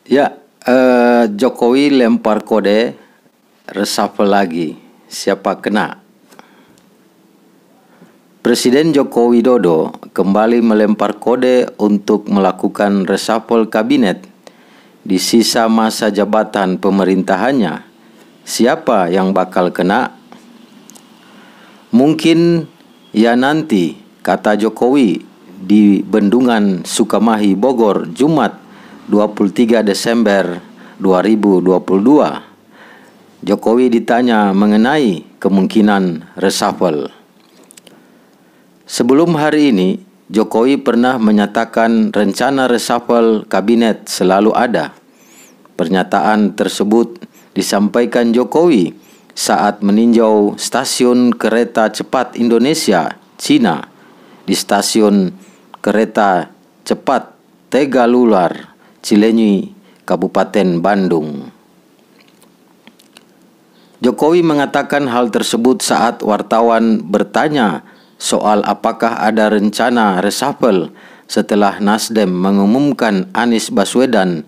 Ya, Jokowi lempar kode reshuffle lagi. Siapa kena? Presiden Joko Widodo kembali melempar kode untuk melakukan reshuffle kabinet di sisa masa jabatan pemerintahannya. Siapa yang bakal kena? Mungkin ya nanti, kata Jokowi di Bendungan Sukamahi, Bogor, Jumat 23 Desember 2022. Jokowi ditanya mengenai kemungkinan reshuffle. Sebelum hari ini, Jokowi pernah menyatakan rencana reshuffle kabinet selalu ada. Pernyataan tersebut disampaikan Jokowi saat meninjau stasiun kereta cepat Indonesia, Cina, di stasiun kereta cepat Tegaluar, Cileunyi, Kabupaten Bandung. Jokowi mengatakan hal tersebut saat wartawan bertanya soal apakah ada rencana reshuffle setelah Nasdem mengumumkan Anies Baswedan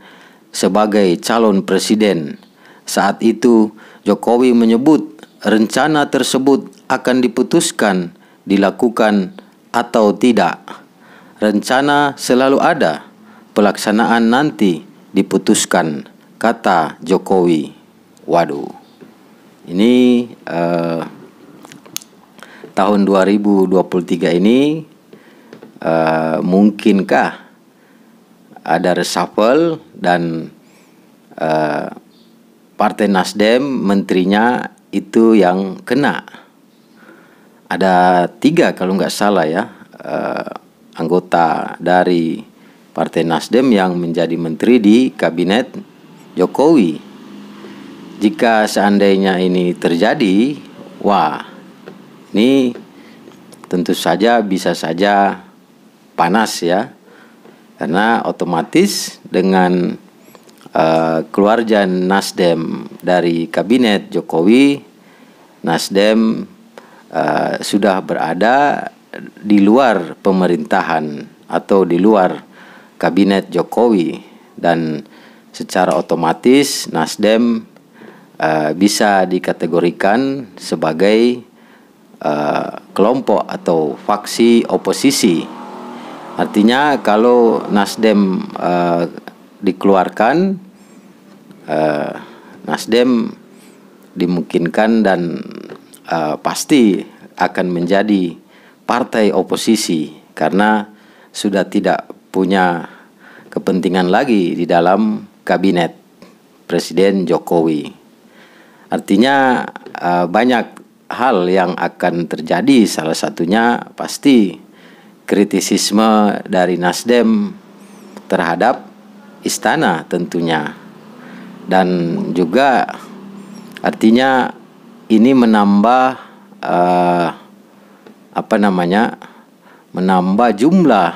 sebagai calon presiden. Saat itu, Jokowi menyebut rencana tersebut akan diputuskan, dilakukan atau tidak. Rencana selalu ada, pelaksanaan nanti diputuskan, kata Jokowi. Waduh, ini tahun 2023 ini mungkinkah ada reshuffle dan Partai Nasdem menterinya itu yang kena. Ada 3 kalau nggak salah ya anggota dari Partai Nasdem yang menjadi menteri di kabinet Jokowi. Jika seandainya ini terjadi, wah, ini tentu saja bisa saja panas ya, karena otomatis dengan keluarga Nasdem dari kabinet Jokowi, Nasdem sudah berada di luar pemerintahan atau di luar kabinet Jokowi, dan secara otomatis Nasdem bisa dikategorikan sebagai kelompok atau faksi oposisi. Artinya kalau Nasdem dikeluarkan, Nasdem dimungkinkan dan pasti akan menjadi partai oposisi karena sudah tidak punya kepentingan lagi di dalam kabinet Presiden Jokowi. Artinya banyak hal yang akan terjadi, salah satunya pasti kritisisme dari Nasdem terhadap istana tentunya, dan juga artinya ini menambah menambah jumlah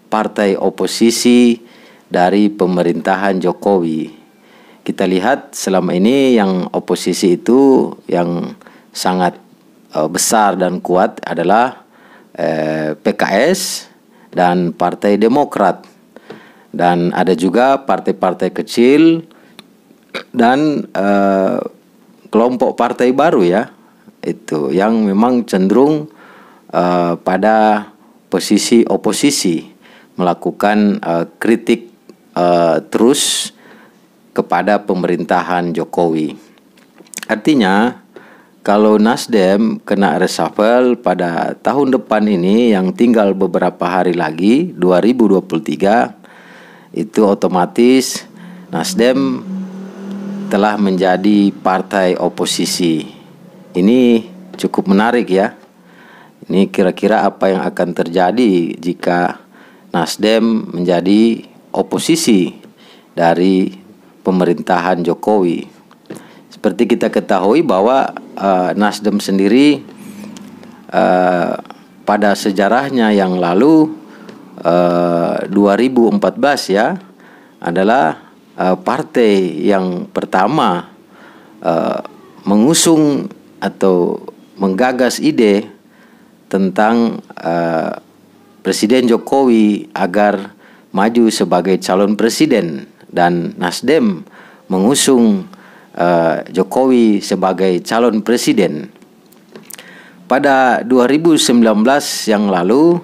partai oposisi dari pemerintahan Jokowi. Kita lihat selama ini yang oposisi itu yang sangat besar dan kuat adalah PKS dan Partai Demokrat. Dan ada juga partai-partai kecil dan kelompok partai baru ya, itu yang memang cenderung pada posisi oposisi, melakukan kritik terus kepada pemerintahan Jokowi. Artinya kalau Nasdem kena reshuffle pada tahun depan ini yang tinggal beberapa hari lagi, 2023, itu otomatis Nasdem telah menjadi partai oposisi. Ini cukup menarik ya. Ini kira-kira apa yang akan terjadi jika Nasdem menjadi oposisi dari pemerintahan Jokowi. Seperti kita ketahui bahwa Nasdem sendiri pada sejarahnya yang lalu 2014 ya adalah partai yang pertama mengusung atau menggagas ide tentang Presiden Jokowi agar maju sebagai calon presiden dan Nasdem mengusung Jokowi sebagai calon presiden. Pada 2019 yang lalu,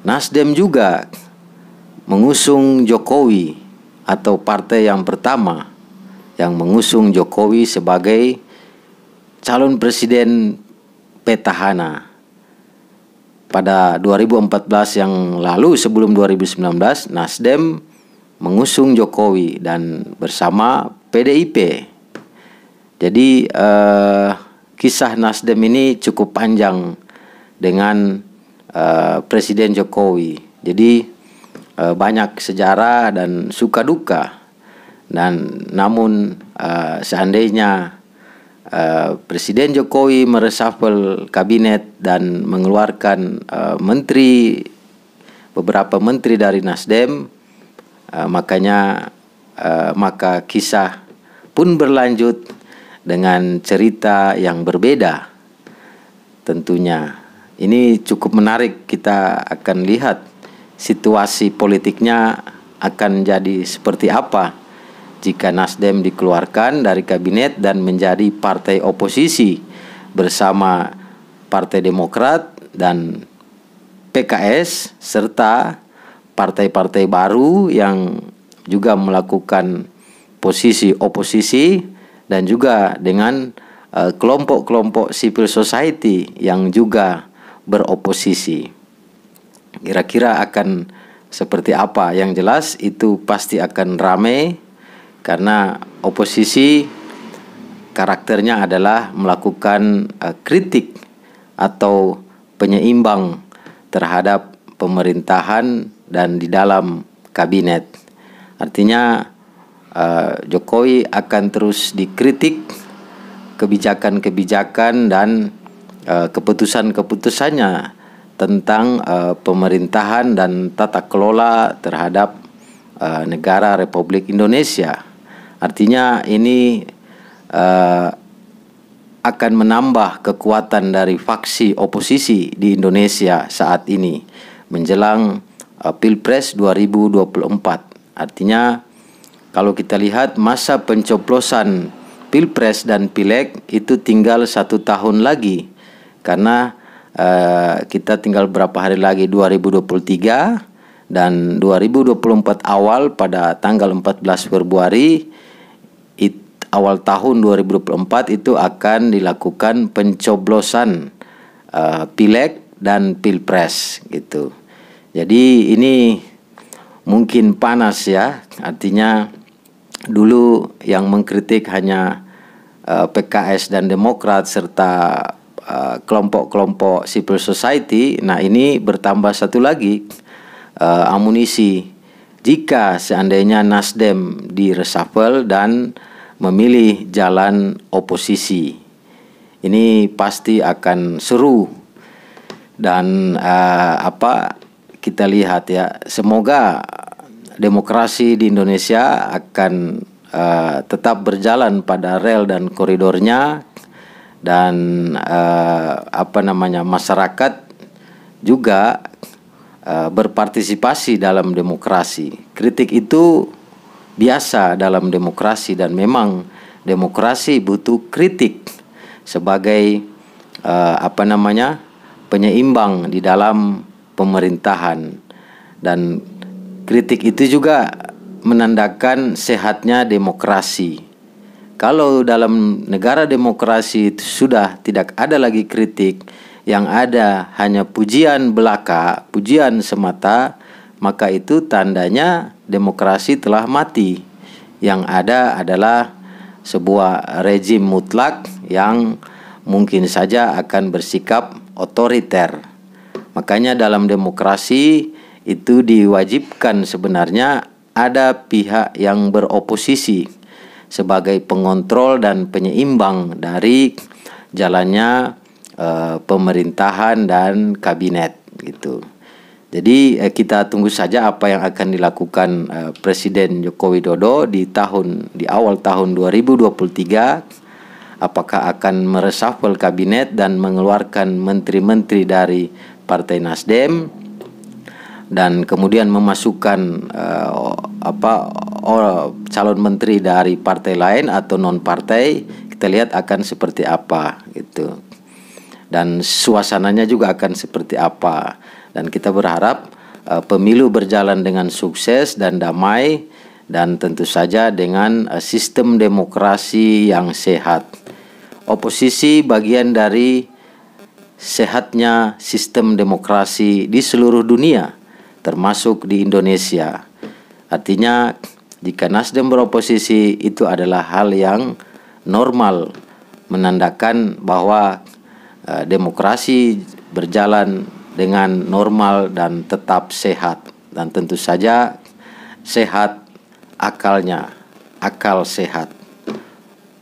Nasdem juga mengusung Jokowi, atau partai yang pertama yang mengusung Jokowi sebagai calon presiden petahana. Pada 2014 yang lalu, sebelum 2019, Nasdem mengusung Jokowi dan bersama PDIP. Jadi kisah Nasdem ini cukup panjang dengan Presiden Jokowi. Jadi banyak sejarah dan suka duka. Dan namun seandainya Presiden Jokowi mereshuffle kabinet dan mengeluarkan beberapa menteri dari Nasdem, maka kisah pun berlanjut dengan cerita yang berbeda. Tentunya ini cukup menarik, kita akan lihat situasi politiknya akan jadi seperti apa jika Nasdem dikeluarkan dari kabinet dan menjadi partai oposisi bersama Partai Demokrat dan PKS serta partai-partai baru yang juga melakukan posisi oposisi, dan juga dengan kelompok-kelompok civil society yang juga beroposisi. Kira-kira akan seperti apa? Yang jelas itu pasti akan ramai, karena oposisi karakternya adalah melakukan kritik atau penyeimbang terhadap pemerintahan dan di dalam kabinet. Artinya Jokowi akan terus dikritik kebijakan-kebijakan dan keputusan-keputusannya tentang pemerintahan dan tata kelola terhadap negara Republik Indonesia. Artinya ini akan menambah kekuatan dari faksi oposisi di Indonesia saat ini menjelang Pilpres 2024. Artinya kalau kita lihat masa pencoblosan Pilpres dan Pileg itu tinggal 1 tahun lagi, karena kita tinggal berapa hari lagi, 2023, dan 2024 awal pada tanggal 14 Februari awal tahun 2024 itu akan dilakukan pencoblosan Pileg dan Pilpres gitu. Jadi ini mungkin panas ya, artinya dulu yang mengkritik hanya PKS dan Demokrat serta kelompok-kelompok civil society. Nah, ini bertambah satu lagi amunisi jika seandainya Nasdem di-reshuffle dan memilih jalan oposisi. Ini pasti akan seru dan kita lihat ya, semoga demokrasi di Indonesia akan tetap berjalan pada rel dan koridornya, dan masyarakat juga berpartisipasi dalam demokrasi. Kritik itu biasa dalam demokrasi, dan memang demokrasi butuh kritik sebagai penyeimbang di dalam pemerintahan, dan kritik itu juga menandakan sehatnya demokrasi. Kalau dalam negara demokrasi itu sudah tidak ada lagi kritik, yang ada hanya pujian belaka, pujian semata, maka itu tandanya demokrasi telah mati. Yang ada adalah sebuah rezim mutlak yang mungkin saja akan bersikap otoriter. Makanya dalam demokrasi itu diwajibkan sebenarnya ada pihak yang beroposisi sebagai pengontrol dan penyeimbang dari jalannya pemerintahan dan kabinet gitu. Jadi kita tunggu saja apa yang akan dilakukan Presiden Joko Widodo di awal tahun 2023. Apakah akan mereshuffle kabinet dan mengeluarkan menteri-menteri dari Partai Nasdem, dan kemudian memasukkan calon menteri dari partai lain atau non partai, kita lihat akan seperti apa gitu, dan suasananya juga akan seperti apa. Dan kita berharap pemilu berjalan dengan sukses dan damai, dan tentu saja dengan sistem demokrasi yang sehat. Oposisi bagian dari sehatnya sistem demokrasi di seluruh dunia, termasuk di Indonesia. Artinya jika Nasdem beroposisi itu adalah hal yang normal, menandakan bahwa demokrasi berjalan dengan normal dan tetap sehat. Dan tentu saja sehat akalnya, akal sehat.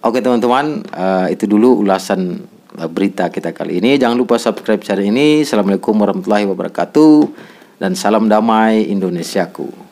Oke teman-teman, itu dulu ulasan berita kita kali ini. Jangan lupa subscribe channel ini. Assalamualaikum warahmatullahi wabarakatuh, dan salam damai Indonesiaku.